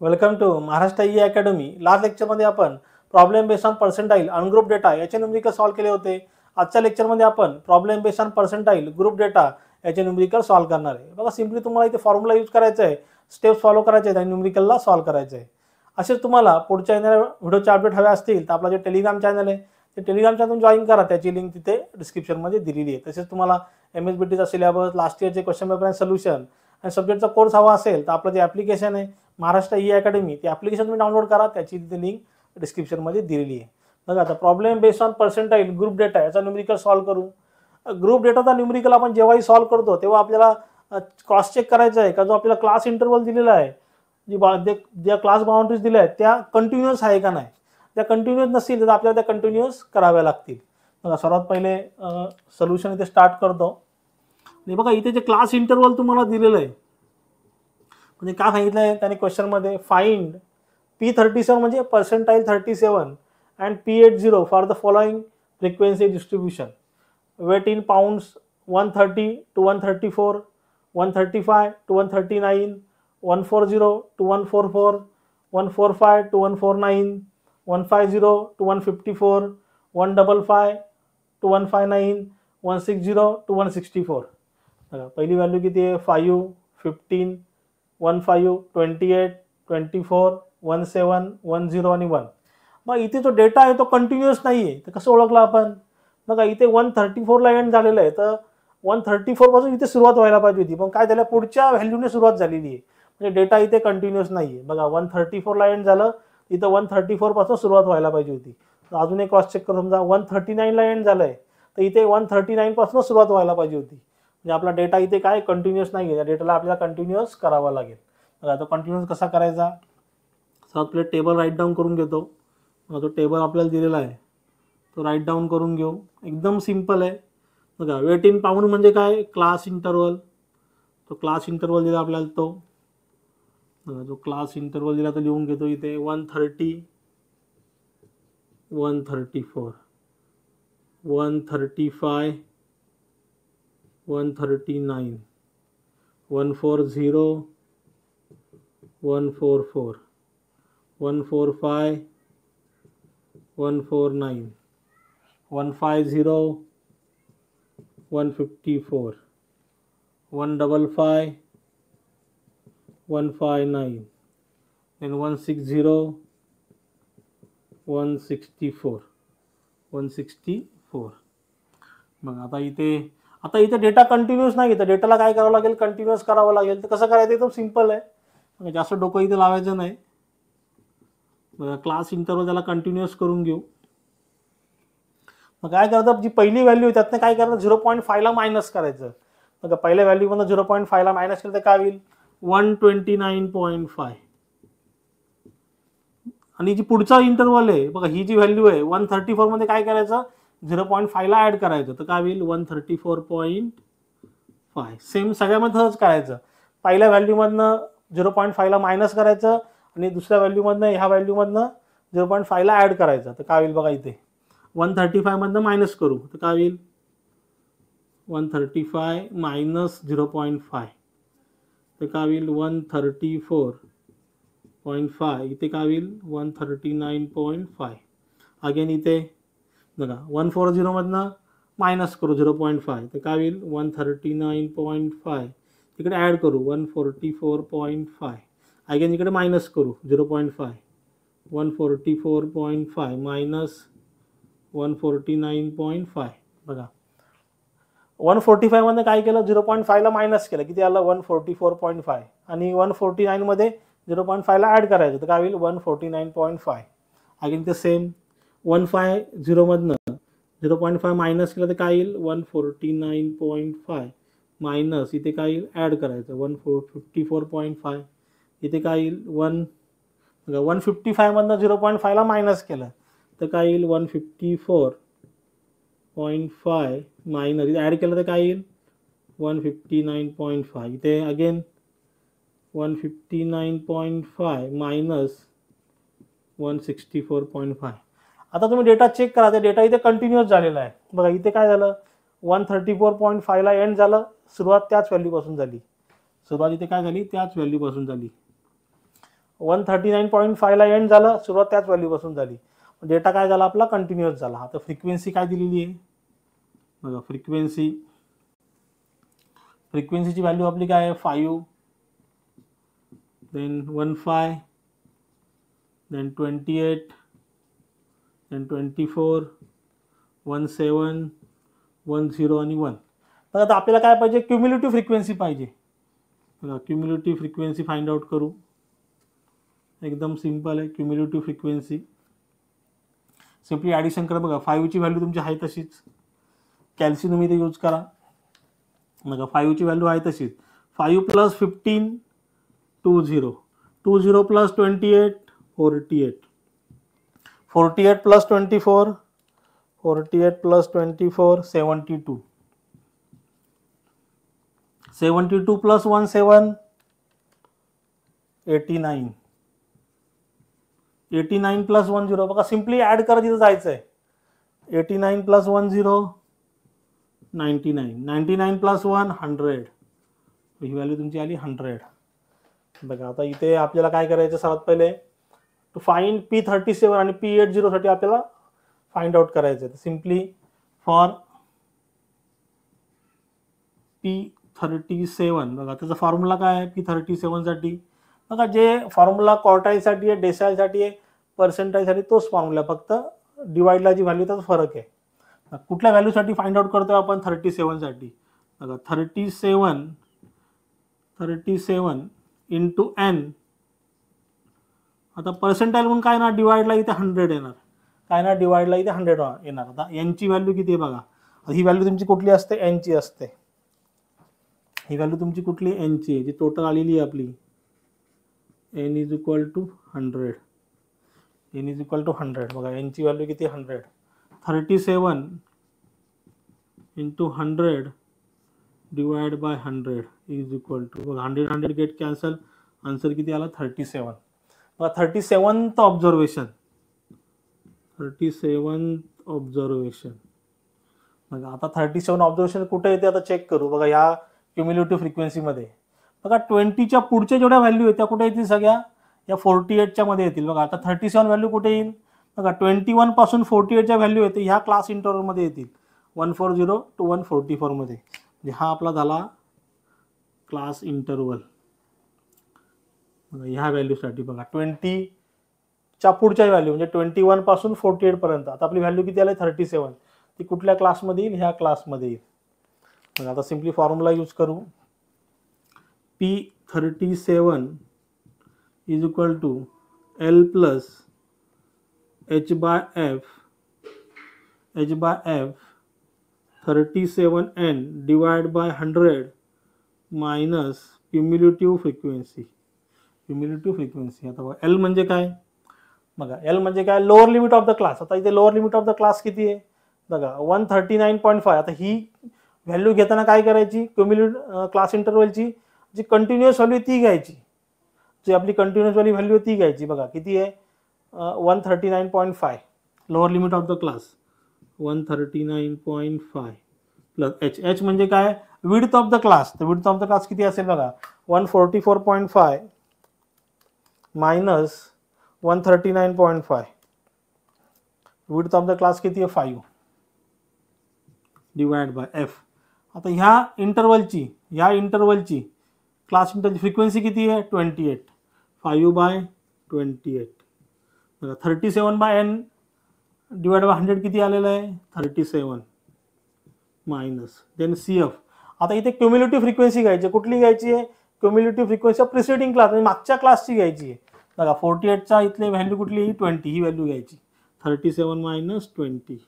Welcome to Maharashtra e academy. Last लेक्चरमध्ये आपण problem based on percentile ungroup data याचे numerical solve केले होते. आजच्या लेक्चरमध्ये आपण problem based on percentile group data याचे न्यूमेरिकल सॉल्व्ह करणार आहे. बघा, सिम्पली तुम्हाला इथे फॉर्म्युला यूज करायचा आहे, स्टेप्स फॉलो करायचे आहेत आणि न्यूमेरिकलला सॉल्व्ह करायचं आहे. असेच तुम्हाला पुढच्या व्हिडिओचे अपडेट हवे असतील तर आपला जे टेलिग्राम चॅनल आहे ते टेलिग्राम चॅनल जॉईन करा. त्याची लिंक तिथे डिस्क्रिप्शनमध्ये दिलेली आहे. तसेच तुम्हाला MSBTचा सिलेबस, लास्ट इयरचे क्वेश्चन पेपर आणि सोल्युशन आणि सब्जेक्टचा कोर्स हवा असेल तर आपलं जे ॲप्लिकेशन आहे महाराष्ट्र ई अकॅडमी, ते ॲप्लिकेशन तुम्ही डाउनलोड करा. त्याची तिथे लिंक डिस्क्रिप्शनमध्ये दिलेली आहे. बघा, आता problem based on percentile group data याचा न्यूमेरिकल सॉल्व्ह करू. ग्रुप डेटाचा न्यूमेरिकल आपण जेव्हाही सॉल्व्ह करतो तेव्हा आपल्याला क्रॉस चेक करायचं आहे का जो आपल्याला क्लास इंटरवल दिलेला आहे, ज्या क्लास बाउंड्रीज दिल्या आहेत त्या कंटिन्युअस आहे का नाही. त्या कंटिन्युअस नसतील तर आपल्याला त्या कंटिन्युअस कराव्या लागतील. बघा, सर्वात पहिले सोल्युशन इथे स्टार्ट करतो. आणि बघा, इथे जे क्लास इंटरवल तुम्हाला दिलेलं आहे म्हणजे काय सांगितलं आहे त्याने क्वेश्चनमध्ये, फाइंड P37 म्हणजे percentile 37 and P80 for the following frequency distribution. Weight in pounds 130 to 134, 135 to 139, 140 to 144, 145 to 149, 150 to 154, 155 to 159, 160 to 164. पहिली व्हॅल्यू किती आहे? 5, 15, 15, 28, 24, 17, 10 आणि 1. मग इथे जो डेटा आहे तो कंटिन्युअस नाही आहे. तर कसं ओळखलं आपण? बघा, इथे 134ला एंड झालेलं आहे तर 134 पासून इथे सुरुवात व्हायला पाहिजे होती, पण काय झालं, पुढच्या व्हॅल्यूने सुरुवात झालेली आहे. म्हणजे डेटा इथे कंटिन्युअस नाही आहे. बघा, 134ला एंड झालं, इथं 134 पासून सुरुवात व्हायला पाहिजे होती. तर अजून एक क्रॉस चेक करू. समजा 139ला एंड झालं आहे तर इथे 139 पासून सुरुवात व्हायला पाहिजे होती. म्हणजे आपला डेटा इथे काय कंटिन्युअस नाही आहे. त्या डेटाला आपल्याला कंटिन्युअस करावा लागेल. बघा, तो कंटिन्युअस कसा करायचा? सर्वात पहिले टेबल राईट डाऊन करून घेतो. तो टेबल आपल्याला दिलेला आहे तो राईट डाऊन करून घेऊ. एकदम सिंपल आहे. बघा, वेट इन पाऊंड म्हणजे काय? Class interval. तो क्लास इंटरवल दिला आपल्याला तो. बघा, जो क्लास इंटरवल दिला तो लिहून घेतो इथे. 130, 134, 135, 139, 140, 144, 145, 149, 150, 154, 155, 159, then 160, 164, 164. मग आता इथे डेटा कंटिन्युअस नाही. तर डेटाला काय करावं लागेल? कंटिन्युअस करावं लागेल. तर कसं करायचं? एकदम सिंपल आहे. म्हणजे जास्त डोकं इथे लावायचं नाही. बघा, क्लास इंटरवल त्याला कंटिन्युअस करून घेऊ. मग काय करतात, जी पहिली व्हॅल्यू आहे त्यातनं काय करतात? 0.5ला मायनस करायचं. बघा, पहिल्या व्हॅल्यूमधून 0.5ला मायनस केलं तर काय होईल? 129.5. आणि जी पुढचा इंटरवल आहे बघा, ही जी व्हॅल्यू आहे 134 मध्ये काय करायचं? 0.5ला ऍड करायचं. तर काय होईल? 134.5. सेम सगळ्यामध्ये तसंच करायचं. पहिल्या व्हॅल्यूमधनं 0.5ला मायनस करायचं आणि दुसऱ्या व्हॅल्यूमधनं ह्या व्हॅल्यूमधनं 0.5ला ऍड करायचं. तर काय होईल? बघा, इथे 135 मधनं मायनस करू तर काय होईल? 135 मायनस 0.5 तर काय होईल? 134.5. इथे काय होईल? 139.5. अगेन इथे बघा, 140 मधनं मायनस करू 0.5 तर काय होईल? 139.5. इकडे ॲड करू 144.5. अगेन इकडे मायनस करू 0.5. 144.5 मायनस 149.5. बघा, 145 मध्ये काय केलं? 0.5ला मायनस केलं. किती आलं? 144.5. आणि 149 मध्ये 0.5ला ऍड करायचं तर काय होईल? 149.5. अगेन ते सेम 150 मधनं 0.5 मायनस केलं तर काय येईल? 149.5 मायनस इथे काय येईल? ऍड करायचं 154.5. इथे काय येईल? 155 मधनं 0.5ला मायनस केलं तर काय येईल? 154.5 मायनस इथे ॲड केलं तर काय येईल? 159.5. इथे अगेन 159.5 मायनस 164.5. आता तुम्ही डेटा चेक करा. ते डेटा इथे कंटिन्युअस झालेला आहे. बघा, इथे काय झालं? 134.5ला एंड झालं. सुरुवात त्याच व्हॅल्यूपासून झाली. सुरुवात इथे काय झाली? त्याच व्हॅल्यूपासून झाली. 139.5 ला एंड झालं, सुरुवात त्याच व्हॅल्यूपासून झाली. डेटा काय झाला आपला कंटिन्युअस झाला. आता फ्रिक्वेन्सी काय दिलेली आहे बघा, फ्रिक्वेन्सीची व्हॅल्यू आपली काय आहे 5, देन 15, देन 28, देन 24, 17, 10 आणि 1. तर आता आपल्याला काय पाहिजे, क्युम्युलेटिव्ह फ्रिक्वेन्सी पाहिजे. बघा क्युम्युलेटिव्ह फ्रिक्वेन्सी फाइंड आउट करू. एकदम सिंपल आहे क्युम्युलेटिव्ह फ्रिक्वेन्सी. सिम्पली ॲडिशन करा. बघा 5 ची व्हॅल्यू तुमची आहे तशीच, कॅल्सी तुम्ही इथे यूज करा. बघा 5 ची व्हॅल्यू आहे तशीच. 5 + 15 20, 20 + 28 48, 48 + 24, 48 + 24 72, 72 + 17 89, 89 + 10. बघा सिम्पली ॲड करा, तिथं जायचं आहे. 89 + 10 99, 99 + 1 100. ही व्हॅल्यू तुमची आली 100. बघा आता इथे आपल्याला काय करायचं, सर्वात पहिले टू फाइंड P37 आणि P80 साठी आपल्याला फाइंड आउट करायचं आहे. सिम्पली फॉर P37 बघा त्याचा फॉर्म्युला काय आहे P37 साठी. बघा जे फॉर्म्युला क्वार्टाईलसाठी आहे, डेसाईलसाठी आहे, पर्सेंटाईलसाठी तोच फॉर्म्युला, फक्त डिवाइडला जी व्हॅल्यू त्याचा फरक आहे. कुठल्या व्हॅल्यूसाठी फाइंड आउट करतोय आपण 37 साठी. बघा 37 इंटू n. आता पर्सेंटाईल म्हणून काय ना, डिवाइडला इथे 100 येणार, काय ना डिवाइडला इथे 100 येणार. आता n ची व्हॅल्यू किती आहे बघा. ही व्हॅल्यू तुमची कुठली असते, n ची असते. ही व्हॅल्यू तुमची कुठली n ची आहे, जी टोटल आलेली आहे आपली. n = 100, n = 100. बघा n ची व्हॅल्यू किती 100. 37 इंटू 100 डिवाइड बाय 100 = बघा 100 गेट कॅन्सल. आन्सर किती आला 37. बघा 37th ऑब्झर्वेशन. बघा आता 37 ऑब्झर्वेशन कुठे येते आता चेक करू. बघा या क्युम्युलेटिव्ह फ्रिक्वेन्सीमध्ये बघा 20च्या पुढच्या जेवढ्या व्हॅल्यू आहेत त्या कुठे येतील, सगळ्या या 48च्या मध्ये येतील. बघा आता 37 व्हॅल्यू कुठे येईल, बघा 21 पासून 48च्या व्हॅल्यू येते ह्या क्लास इंटरवलमध्ये येतील, 140 to 144 मध्ये. म्हणजे हा आपला झाला क्लास इंटरवल. बघा ह्या व्हॅल्यूसाठी बघा 20च्या पुढच्या व्हॅल्यू म्हणजे 21 पासून 48 पर्यंत. आता आपली व्हॅल्यू किती आली 37. ती कुठल्या क्लासमध्ये येईल, ह्या क्लासमध्ये येईल. बघा आता सिम्पली फॉर्म्युला यूज करू. P37 = L + h/f 37n divide by 100 minus cumulative frequency. आता बघा L म्हणजे काय, बघा L म्हणजे काय, lower limit of the class. आता इथे lower limit of the class किती आहे बघा 139.5. आता ही व्हॅल्यू घेताना काय करायची, क्युम्युलेटिव्ह क्लास इंटरवलची जी कंटिन्युअस व्हॅल्यू ती घ्यायची, जी आपली कंटिन्युअस वाली व्हॅल्यू ती घ्यायची. बघा किती आहे 139.5 lower limit of the class 139.5 plus h म्हणजे काय, विड्थ ऑफ द क्लास. तर विड्थ ऑफ द क्लास किती असेल बघा 144.5 minus 139.5. Width of the class किती आहे 5 डिवाइड बाय f. आता ह्या इंटरवलची क्लास इंटरवलची फ्रिक्वेन्सी किती आहे 28. 5/28. बघा 37/n डिवाइड बाय 100 किती आलेलं आहे 37 मायनस देन CF. आता इथे क्युम्युलेटिव्ह फ्रिक्वेन्सी घ्यायची, कुठली घ्यायची आहे, cumulative frequency of preceding class म्हणजे मागच्या क्लासची घ्यायची आहे. बघा 48चा इथली व्हॅल्यू कुठली 20, ही व्हॅल्यू घ्यायची 37 मायनस 20.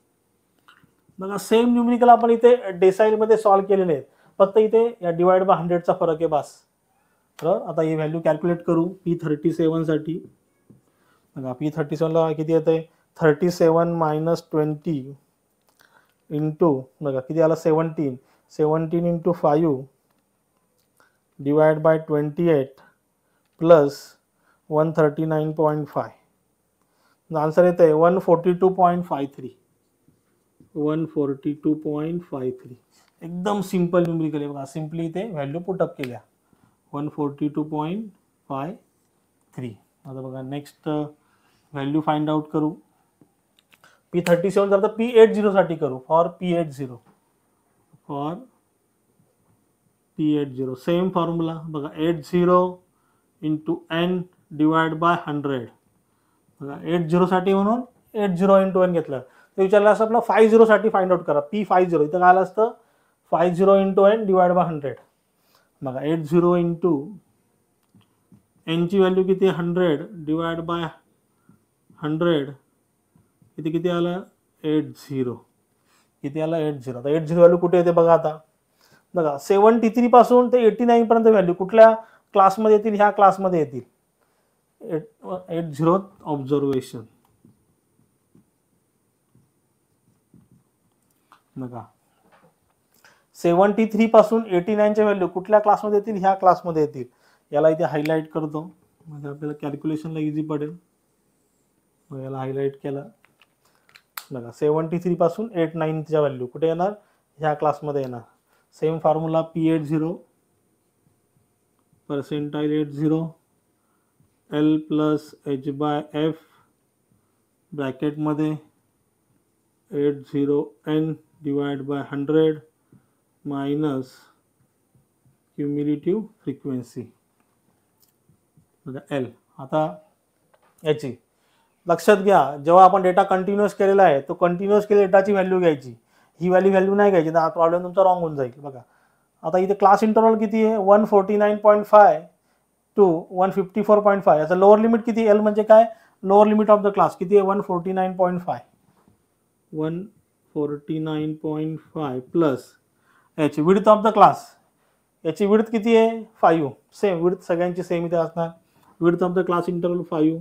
बघा सेम न्यूमेरिकल आपण इथे डेसाईलमध्ये सॉल्व्ह केलेले आहेत, फक्त इथे या डिवाइड बाय 100चा फरक आहे बस. तर आता ही व्हॅल्यू कॅल्क्युलेट करू P37 साठी. बघा P37 ला किती येते 37 मायनस 20 इंटू बघा किती आला 17 into 5 divide by 28 plus 139.5. Answer येते 142.53. 142.53. एकदम सिंपल न्यूमेरिकल आहे. बघा सिम्पली इथे व्हॅल्यू पुटअप केल्या 142.53. आता बघा नेक्स्ट व्हॅल्यू फाइंड आउट करू. P37 जर P80 साठी करू. फॉर P80 सेम फॉर्म्युला बघा 80 इंटू n डिवाइड बाय 100. बघा 80 साठी म्हणून 80 इंटू n घेतलं. तर विचारलं असं आपलं 50 साठी फाइंड आउट करा. P50 इथं काय आलं असतं 50 इंटू n डिवाइड बाय 100. बघा 80 इंटू n ची व्हॅल्यू किती 100 डिवाइड बाय 100 किती आलं 80. किती आलं 80. आता 80 व्हॅल्यू कुठे येते बघा. आता बघा 73 पासून ते 89 पर्यंत व्हॅल्यू कुठल्या क्लासमध्ये येतील, ह्या क्लासमध्ये येतील. 80 ऑब्झर्वेशन. बघा 73 पासून 89 च्या व्हॅल्यू कुठल्या क्लासमध्ये येतील, ह्या क्लासमध्ये येतील. याला इथे हायलाइट करतो म्हणजे आपल्याला कॅल्क्युलेशनला इझी पडेल. याला हायलाइट केलं. बघा 73 पासून 89 च्या व्हॅल्यू कुठे येणार, ह्या क्लासमध्ये येणार. Same formula P80 percentile 80 L plus h by f ब्रॅकेटमध्ये 80 n divide by 100 minus cumulative frequency L. आता याची लक्षात घ्या, जेव्हा आपण डेटा कंटिन्युअस केलेला आहे तो कंटिन्युअस केलेल्या डेटाची व्हॅल्यू घ्यायची, ही व्हॅल्यू नाही घ्यायची. तर हा प्रॉब्लेम तुमचा रॉंग होऊन जाईल. बघा आता इथे क्लास इंटरवल किती आहे 149.5 टू 154.5. याचं लोअर लिमिट किती, एल म्हणजे काय lower limit of the class किती आहे 149.5. 149.5 प्लस याची विड्थ ऑफ द क्लास, याची विड्थ किती आहे 5. सेम विड्थ सगळ्यांची सेम इथे असणार. Width of the class interval 5.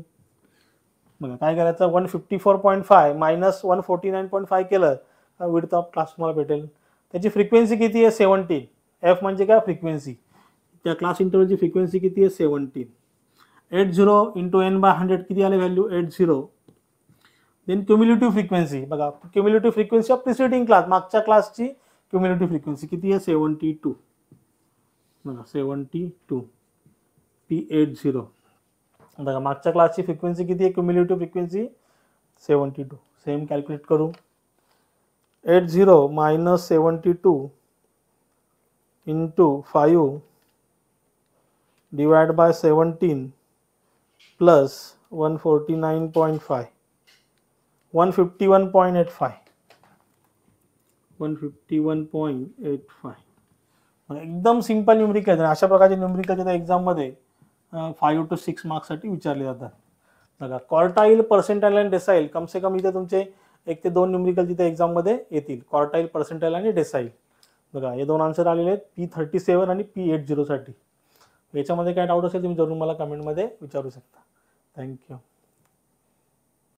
बघा काय करायचं 154.5 मायनस 149.5 केलं तर विड्थ ऑफ क्लास तुम्हाला भेटेल. त्याची फ्रिक्वेन्सी किती आहे 17. एफ म्हणजे काय फ्रिक्वेन्सी, त्या क्लास इंटरवलची फ्रिक्वेन्सी किती आहे 17. 80 इंटू n बाय 100 किती आले व्हॅल्यू 80. देन क्युम्युलेटिव्ह फ्रिक्वेन्सी बघा, cumulative frequency of preceding class, मागच्या क्लासची क्युम्युलेटिव्ह फ्रिक्वेन्सी किती आहे 72. बघा 72 P80. बघा मागच्या क्लासची फ्रिक्वेन्सी किती आहे क्युम्युलेटिव्ह फ्रिक्वेन्सी 72. सेम कॅल्क्युलेट करू. 80 minus 72 into 5 divide by 17 plus 149.5 151.85. 151.85. एकदम सिंपल न्यूमरिकल आहे. अशा प्रकारचे न्यूमरिकल एक्झाममध्ये 5 to 6 मार्क्ससाठी विचारले जातात. बघा क्वार्टाईल, पर्सेंटाईल आणि डेसाईल कम से कम इथे तुमचे 1 ते 2 न्यूमरिकल तिथे एक्झाममध्ये येतील. क्वार्टाईल, पर्सेंटाईल आणि डेसाईल. बघा हे 2 आन्सर आलेले आहेत P37 आणि P80 साठी. याच्यामध्ये काय डाऊट असेल तुम्ही जरूर मला कमेंटमध्ये विचारू शकता. थँक्यू.